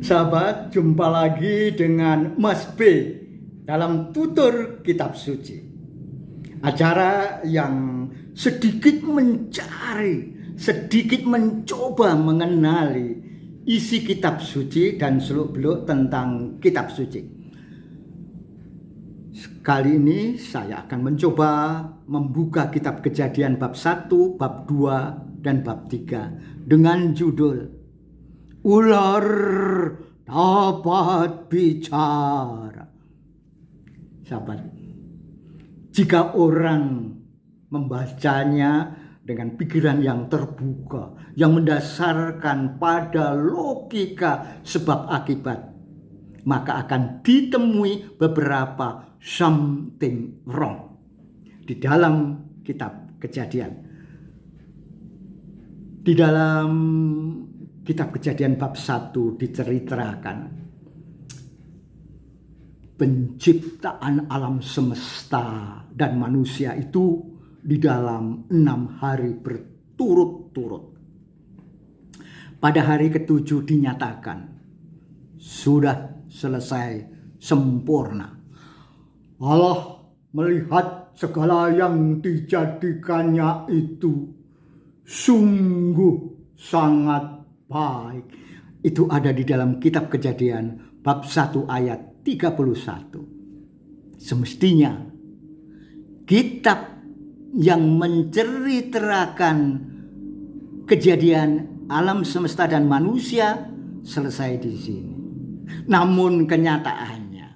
Sahabat, jumpa lagi dengan Mas B dalam tutur kitab suci. Acara yang sedikit mencari, sedikit mencoba mengenali isi kitab suci dan seluk-beluk tentang kitab suci. Kali ini saya akan mencoba membuka kitab Kejadian bab 1, bab 2, dan bab 3 dengan judul Ular dapat bicara. Sahabat, jika orang membacanya dengan pikiran yang terbuka, yang mendasarkan pada logika sebab akibat, maka akan ditemui beberapa something wrong di dalam kitab Kejadian. Di dalam kitab Kejadian bab 1 diceritakan penciptaan alam semesta dan manusia itu di dalam 6 hari berturut-turut. Pada hari ke-7 dinyatakan sudah selesai sempurna. Allah melihat segala yang dijadikannya itu sungguh sangat baik. Itu ada di dalam kitab Kejadian bab 1 ayat 31. Semestinya kitab yang menceritakan kejadian alam semesta dan manusia selesai di sini. Namun kenyataannya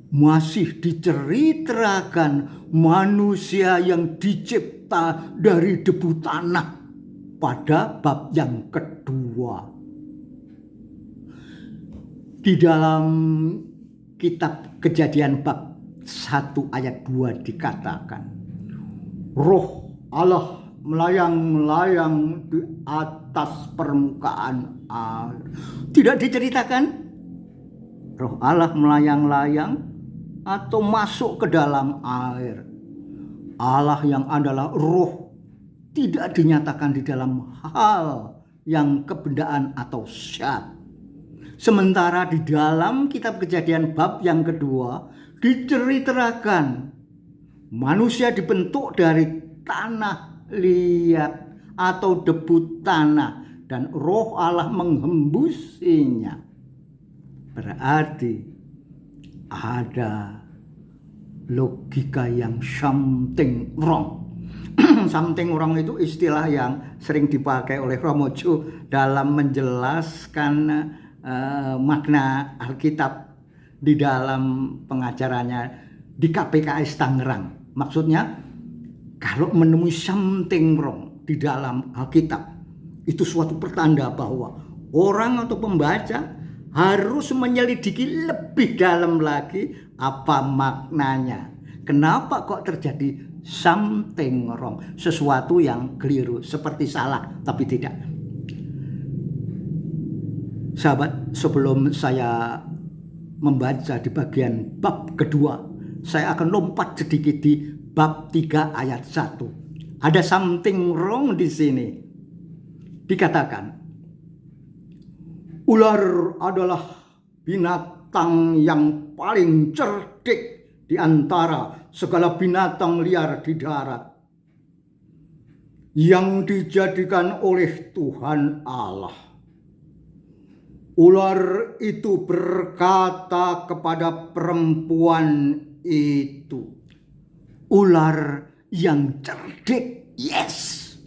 masih diceritakan manusia yang dicipta dari debu tanah pada bab yang kedua. Di dalam kitab Kejadian bab 1 ayat 2 dikatakan, Roh Allah melayang-layang di atas permukaan air. Tidak diceritakan Roh Allah melayang-layang atau masuk ke dalam air. Allah yang adalah roh tidak dinyatakan di dalam hal yang kebendaan atau syad. Sementara di dalam kitab Kejadian bab yang kedua diceritakan manusia dibentuk dari tanah liat atau debu tanah dan roh Allah menghembusinya. Berarti ada logika yang something wrong. Something wrong itu istilah yang sering dipakai oleh Romojo dalam menjelaskan makna Alkitab di dalam pengajarannya di KPKS Tangerang. Maksudnya kalau menemui something wrong di dalam Alkitab, itu suatu pertanda bahwa orang atau pembaca harus menyelidiki lebih dalam lagi apa maknanya. Kenapa kok terjadi something wrong? Sesuatu yang keliru, seperti salah, tapi tidak. Sahabat, sebelum saya membaca di bagian bab kedua, saya akan lompat sedikit di bab 3 ayat 1. Ada something wrong di sini. Dikatakan, ular adalah binatang yang paling cerdik di antara segala binatang liar di darat yang dijadikan oleh Tuhan Allah. Ular itu berkata kepada perempuan itu, ular yang cerdik, yes.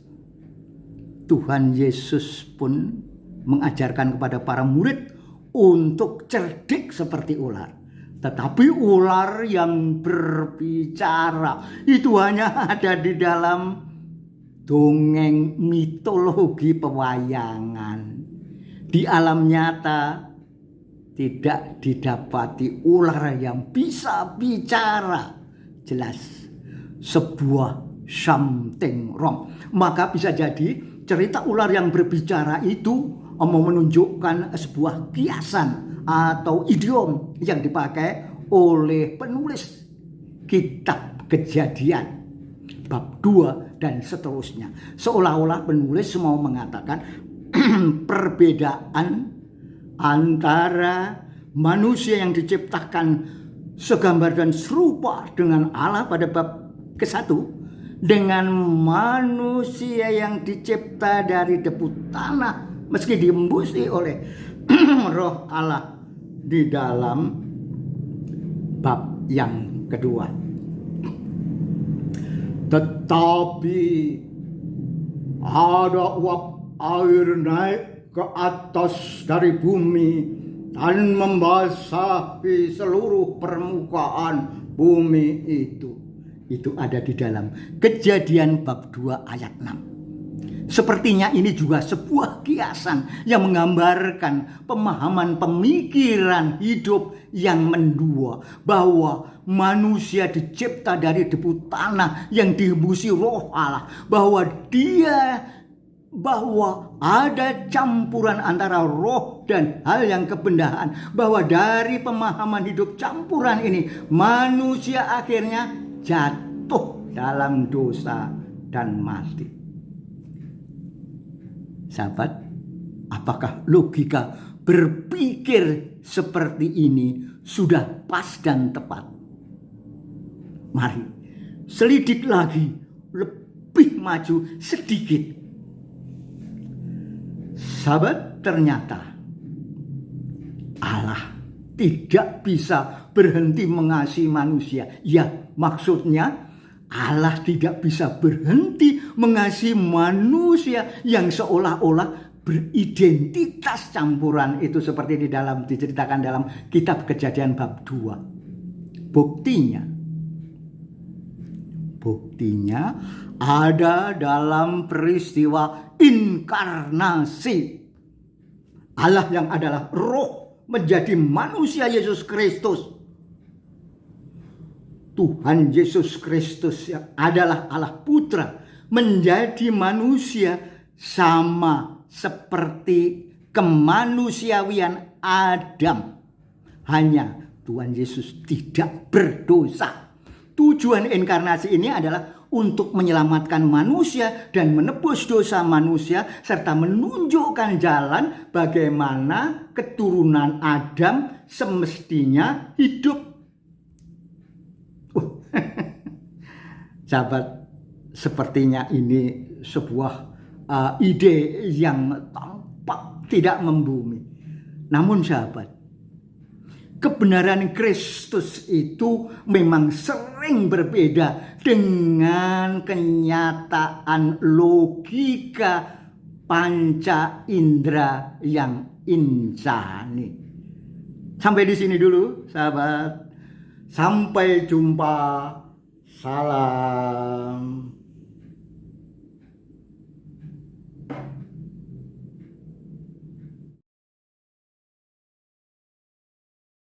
Tuhan Yesus pun mengajarkan kepada para murid untuk cerdik seperti ular. Tetapi ular yang berbicara itu hanya ada di dalam dongeng mitologi pewayangan. Di alam nyata tidak didapati ular yang bisa bicara. Jelas sebuah something wrong. Maka bisa jadi cerita ular yang berbicara itu mau menunjukkan sebuah kiasan atau idiom yang dipakai oleh penulis kitab Kejadian bab 2 dan seterusnya. Seolah-olah penulis mau mengatakan perbedaan antara manusia yang diciptakan segambar dan serupa dengan Allah pada bab ke-1 dengan manusia yang dicipta dari debu tanah meski diembusi oleh Roh Allah di dalam bab yang kedua. Tetapi ada uap air naik ke atas dari bumi dan membasahi seluruh permukaan bumi itu. Itu ada di dalam Kejadian bab 2 ayat 6. Sepertinya ini juga sebuah kiasan yang menggambarkan pemahaman pemikiran hidup yang mendua, bahwa manusia dicipta dari debu tanah yang dihembusi Roh Allah, bahwa ada campuran antara roh dan hal yang kebendahan, bahwa dari pemahaman hidup campuran ini manusia akhirnya jatuh dalam dosa dan mati. Sahabat, apakah logika berpikir seperti ini sudah pas dan tepat? Mari selidik lagi, lebih maju sedikit. Sahabat, ternyata Allah tidak bisa berhenti mengasihi manusia. Ya, maksudnya Allah tidak bisa berhenti mengasihi manusia yang seolah-olah beridentitas campuran itu, seperti diceritakan dalam kitab Kejadian bab 2. Buktinya ada dalam peristiwa inkarnasi. Allah yang adalah roh menjadi manusia Yesus Kristus. Tuhan Yesus Kristus yang adalah Allah Putra menjadi manusia sama seperti kemanusiawian Adam. Hanya Tuhan Yesus tidak berdosa. Tujuan inkarnasi ini adalah untuk menyelamatkan manusia dan menebus dosa manusia, serta menunjukkan jalan bagaimana keturunan Adam semestinya hidup. Sahabat, sepertinya ini sebuah ide yang tampak tidak membumi. Namun sahabat, kebenaran Kristus itu memang sering berbeda dengan kenyataan logika panca indera yang insani. Sampai di sini dulu sahabat. Sampai jumpa. Salam.